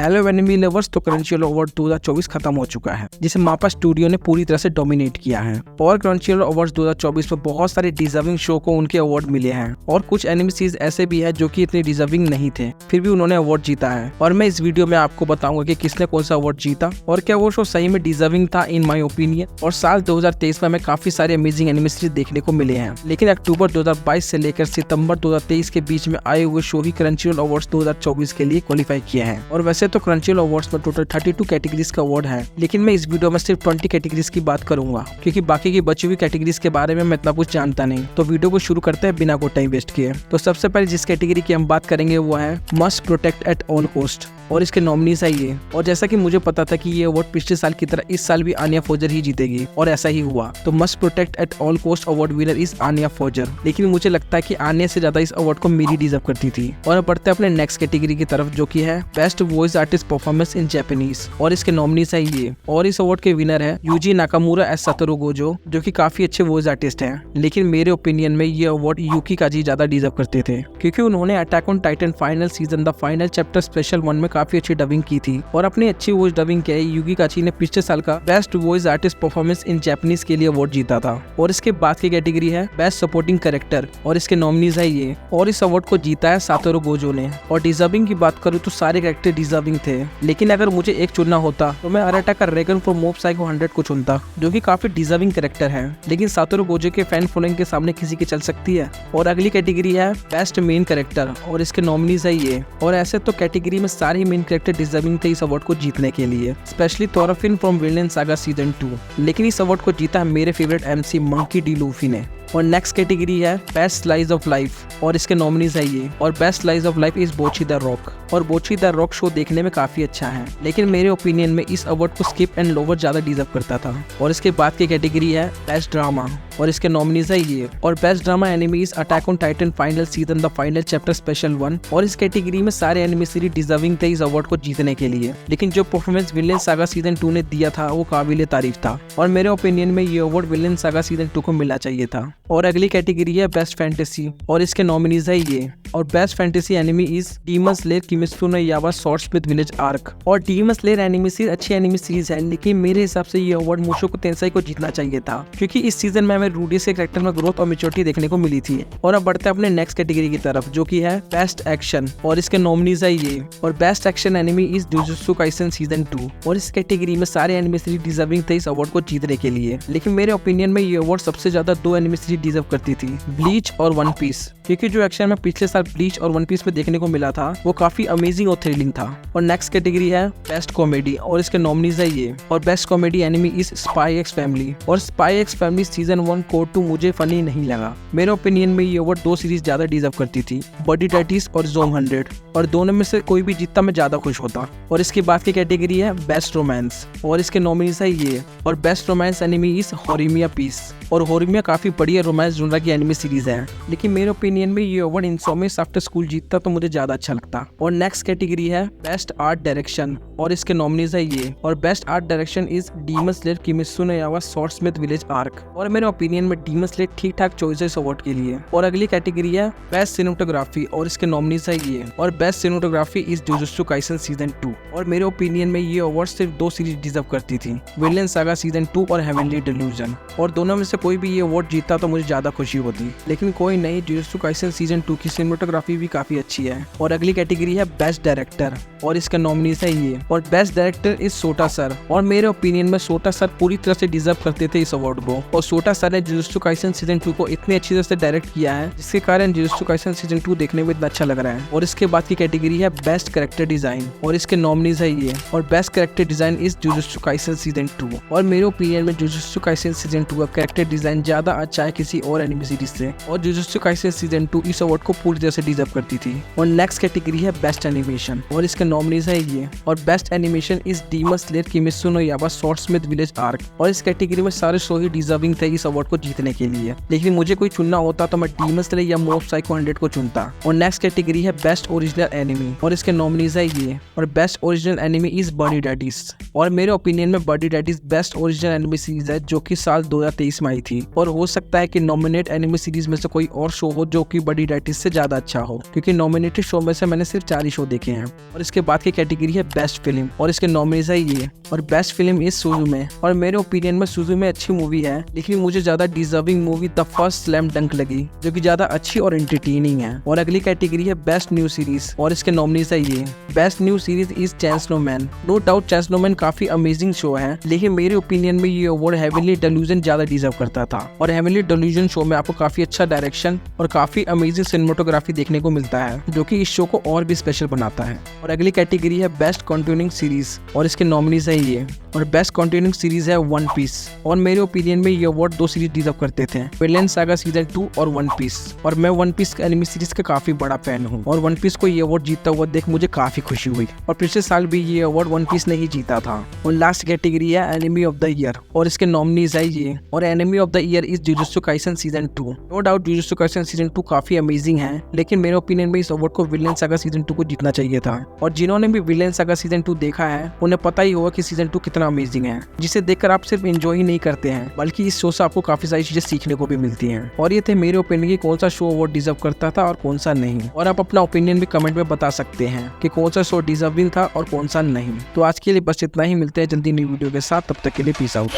Hello anime lovers, तो Crunchyroll award 2024 खत्म हो चुका है, जिसे मापा स्टूडियो ने पूरी तरह से डोमिनेट किया है। और क्रंचीरोल अवार्ड्स 2024 में बहुत सारे डिजर्विंग शो को उनके अवार्ड मिले हैं और कुछ एनिमे सीरीज ऐसे भी है जो कि इतने डिजर्विंग नहीं थे, फिर भी उन्होंने अवार्ड जीता है। और मैं इस वीडियो में आपको बताऊंगा कि किसने कौन सा अवार्ड जीता और क्या वो शो सही में डिजर्विंग था इन माई ओपिनियन। और साल 2023 में हमें काफी सारे अमेजिंग एनिमे सीरीज देखने को मिले हैं, लेकिन अक्टूबर 2022 से लेकर सितंबर 2023 के बीच में आए हुए शो ही क्रंचीरोल अवार्ड्स 2024 के लिए क्वालिफाई किए हैं। और वैसे तो क्रंचीरोल अवार्ड्स में टोटल 32 कैटेगरीज का अवार्ड है, लेकिन मैं इस वीडियो में सिर्फ 20 कैटेगरीज की बात करूंगा, क्योंकि बाकी की बची हुई कैटेगरीज के बारे में मैं इतना कुछ जानता नहीं। तो वीडियो को शुरू करते हैं बिना कोई टाइम वेस्ट किए। तो सबसे पहले जिस कैटेगरी की हम बात करेंगे वो है must protect at all cost, और इसके नॉमिनीज है ये। और जैसा कि मुझे पता था कि ये अवार्ड पिछले साल की तरह इस साल भी आनिया फौजर ही जीतेगी, और ऐसा ही हुआ। तो must protect at all cost award winner is Anya Forger, लेकिन मुझे लगता है कि आनिया से ज्यादा इस अवार्ड को मेरी डिजर्व करती थी। और अब बढ़ते हैं अपने नेक्स्ट कैटेगरी की तरफ, जो कि है best voice artist performance in Japanese, और इसके नॉमिनीज है ये। और इस अवार्ड के विनर है Yuji Nakamura as Satoru Gojo, जो कि काफी अच्छे वॉइस आर्टिस्ट हैं, लेकिन मेरे ओपिनियन में ये अवार्ड यूकी काजी ज्यादा डिजर्व करते थे, क्योंकि उन्होंने attack on Titan final season the final chapter special 1 में काफी अच्छी डबिंग की थी। और अपनी अच्छी वॉइस डबिंग के यूकी काजी ने पिछले साल का best voice artist performance in Japanese के लिए अवार्ड जीता था। और इसके बाद की कैटेगरी है बेस्ट सपोर्टिंग कैरेक्टर, और इसके नॉमिनीज है ये। और इस अवार्ड को जीता है सातोरू गोजो ने। और डिजर्विंग की बात करूँ तो सारे कैरेक्टर डिजर्विंग थे, लेकिन अगर मुझे एक चुनना होता तो मैं अराटा का रेगन फ्रॉम मोब साइको 100 को चुनता, जो कि काफी डिजर्विंग कैरेक्टर है, लेकिन सातोरू गोजो के फैन फॉलोइंग के सामने किसी की चल सकती है। और अगली कैटेगरी है बेस्ट मेन कैरेक्टर, और इसके नॉमिनीज है ये। और ऐसे तो कैटेगरी में सारे मेन कैरेक्टर डिजर्विंग थे इस अवार्ड को जीतने के लिए, specially Thorfinn from Vinland Saga season 2, लेकिन इस अवार्ड को जीता है मेरे favourite MC Monkey D Luffy ने। और नेक्स्ट कैटेगरी है बेस्ट स्लाइस ऑफ लाइफ, और इसके नॉमिनीज है ये। और best slice of life is Bocchi the Rock, और बोची द रॉक शो देखने में काफी अच्छा है, लेकिन मेरे ओपिनियन में इस अवार्ड को स्किप एंड लोवर ज्यादा डिजर्व करता था। और इसके बाद की कैटेगरी है बेस्ट ड्रामा, और इसके नॉमिनीज है ये। और best drama anime is attack on Titan final season the final chapter special 1, और इस कैटेगरी में सारे एनिमे सीरीज डिजर्विंग थे इस अवार्ड को जीतने के लिए, लेकिन जो परफॉर्मेंस विनलैंड सागा सीजन 2 ने दिया था वो काबिले तारीफ था, और मेरे ओपिनियन में ये अवार्ड विनलैंड सागा सीजन 2 को मिलना चाहिए था। और अगली कैटेगरी है बेस्ट फैंटेसी, और इसके नॉमिनीज है ये। और best fantasy anime is Demon Slayer Kimetsu no Yaiba Swordsmith Village arc. और डीमन स्लेयर एनिमे सीरीज अच्छी एनिमे सीरीज है, लेकिन मेरे हिसाब से ये अवार्ड मुशोको तेंसाई को जीतना चाहिए था, क्योंकि इस सीजन में हमें रूडीस के कैरेक्टर में ग्रोथ और मैच्योरिटी देखने को मिली थी। और अब बढ़ते हैं अपने नेक्स्ट कैटेगरी की तरफ, जो कि है बेस्ट एक्शन, और इसके नॉमिनीज है ये। और best action anime is jujutsu Kaisen season 2, और इस कैटेगरी में सारे एनिमे सीरीज डिजर्विंग थे इस अवार्ड को जीतने के लिए, लेकिन मेरे ओपिनियन में ये अवार्ड सबसे ज्यादा 2 एनिमे सीरीज डिजर्व करती थी, ब्लीच और वन पीस, क्योंकि जो एक्शन में पिछले साल ब्लीच और वन पीस में देखने को मिला था वो काफी अमेजिंग और थ्रिलिंग था। और नेक्स्ट कैटेगरी है बेस्ट कॉमेडी, और इसके नॉमिनीज है ये। और best comedy anime is Spy x Family, और Spy x Family season 1 cour 2 मुझे फनी नहीं लगा। मेरे ओपिनियन में ये अवार्ड 2 सीरीज ज्यादा डिजर्व करती थी, बॉडी डैटीज और जोम 100, और दोनों में से कोई भी जीतता मैं ज्यादा खुश होता। और इसके बाद की कैटेगरी है बेस्ट रोमांस, और इसके नॉमिनीज है ये। और best romance anime is Horimiya piece, और होरिमिया काफी बढ़िया रोमांस जॉनरा की एनिमे सीरीज है, लेकिन मेरे ओपिनियन में ये अवार्ड इनसोमनिया आफ्टर स्कूल जीतता तो मुझे ज्यादा अच्छा लगता। और नेक्स्ट कैटेगरी है बेस्ट आर्ट डायरेक्शन, और इसके नॉमिनीज है ये। और best art direction is Demon Slayer Kimetsu no Yaiba Swordsmith Village arc, और मेरे ओपिनियन में डीमन स्लेयर ठीक ठाक चॉइस है इस अवार्ड के लिए। और अगली कैटेगरी है बेस्ट सिनेमेटोग्राफी, और इसके नॉमिनीज है ये। और best cinematography is jujutsu Kaisen season 2, और मेरे ओपिनियन में ये अवार्ड सिर्फ 2 सीरीज डिजर्व करती थी, विनलैंड सागा सीजन 2 और हेवनली डिल्यूजन, और दोनों में से कोई भी ये अवार्ड जीता तो मुझे ज्यादा खुशी होती, लेकिन कोई नहीं, जुजुत्सु काइसेन सीजन 2 की सिनेमेटोग्राफी भी काफी अच्छी है। और अगली कैटेगरी है बेस्ट डायरेक्टर, और इसका नॉमिनीज है ये। और बेस्ट डायरेक्टर इज सोटा सर, और मेरे ओपिनियन में सोटा सर पूरी तरह से डिजर्व करते थे इस अवार्ड को। और सोटा सर ने जुजुत्सु काइसेन सीजन 2 को इतनी अच्छी तरह से डायरेक्ट किया है, जिसके कारण जुजुत्सु काइसेन सीजन 2 देखने में इतना अच्छा लग रहा है। और इसके बाद की कैटेगरी है बेस्ट कैरेक्टर डिजाइन, और इसके नॉमिनीज है ये। और best character design is jujutsu Kaisen season 2, और मेरे ओपिनियन में जुजुत्सु काइसेन सीजन 2 का कैरेक्टर डिजाइन ज्यादा अच्छा है किसी और एनिमे सीरीज से, और जुजुत्सु काइसेन सीजन 2 इस अवार्ड को पूरी तरह से डिजर्व करती थी। और नेक्स्ट कैटेगरी है बेस्ट एनिमेशन, और इसके नॉमिनीज है ये। और best animation is Demon Slayer Kimetsu no Yaiba Swordsmith Village arc, और इस कैटेगरी में सारे शो ही डिजर्विंग थे इस अवार्ड को जीतने के लिए, लेकिन मुझे कोई चुनना होता तो मैं डीमन स्लेयर या मोब साइको 100 को चुनता। और नेक्स्ट कैटेगरी है बेस्ट ओरिजिनल एनिमे, और इसके नॉमिनीज है ये। और best original anime is body daddies, और मेरे ओपिनियन में body daddies best original anime series है, जो कि साल 2023 में आई थी। और हो सकता है कि नॉमिनेट एनिमे सीरीज में से कोई और शो हो जो जो कि बडी डाइटिस से ज्यादा अच्छा हो, क्योंकि नॉमिनेटेड शो में से मैंने सिर्फ 4 ही शो देखे हैं। और इसके बाद की कैटेगरी है बेस्ट फिल्म और इसके नॉमिनीज है ये, और बेस्ट फिल्म इज सुजुमे। और मेरे ओपिनियन में सुजुमे अच्छी मूवी है, लेकिन मुझे ज्यादा deserving movie the first slam डंक लगी, जो कि ज्यादा अच्छी और एंटरटेनिंग है। और अगली कैटेगरी है बेस्ट न्यू सीरीज और इसके नॉमिनीज है ये, best new series is Chainsaw Man. No doubt Chainsaw Man काफी अमेजिंग शो है, लेकिन मेरे ओपिनियन में ये अवार्ड हेवनली डेल्यूजन ज्यादा डिजर्व करता था। और हेवनली डेल्यूजन शो में आपको काफी अच्छा डायरेक्शन और काफी अमेजिंग सिनेमेटोग्राफी देखने को मिलता है, जो कि इस शो को और भी स्पेशल बनाता है। और अगली कैटेगरी है बेस्ट कंटिन्यूइंग सीरीज और इसके नॉमिनीज है ये, और बेस्ट कंटिन्यूइंग सीरीज है वन पीस। और मेरे ओपिनियन में ये अवार्ड 2 सीरीज डिजर्व करते थे, विलेन सागा सीजन 2 और वन पीस। और मैं वन पीस एनिमी सीरीज का काफी बड़ा फैन हूँ, और वन पीस को ये अवार्ड जीतता हुआ देख मुझे काफी खुशी हुई। और पिछले साल भी ये अवार्ड वन पीस ने ही जीता था। और लास्ट कैटेगरी है एनिमी ऑफ द ईयर और इसके नॉमिनीज है ये, और anime of the year is Jujutsu Kaisen season 2। No doubt Jujutsu Kaisen season 2 काफी अमेजिंग है, लेकिन मेरे ओपिनियन में इस अवार्ड को विलेन सागा सीजन 2 को जीतना चाहिए था। और जिन्होंने भी विलेन सागा सीजन 2 देखा है उन्हें पता ही होगा कि सीजन 2 कितना अमेजिंग है, जिसे देखकर आप सिर्फ एंजॉय ही नहीं करते हैं, बल्कि इस शो से आपको काफी सारी चीजें सीखने को भी मिलती हैं। और ये थे मेरे ओपिनियन की कौन सा शो अवार्ड डिजर्व करता था और कौन सा नहीं। और आप अपना ओपिनियन भी कमेंट में बता सकते हैं कि कौन सा शो डिजर्विंग था और कौन सा नहीं। तो आज के लिए बस इतना ही, मिलते हैं जल्दी नई वीडियो के साथ, तब तक के लिए पीस आउट।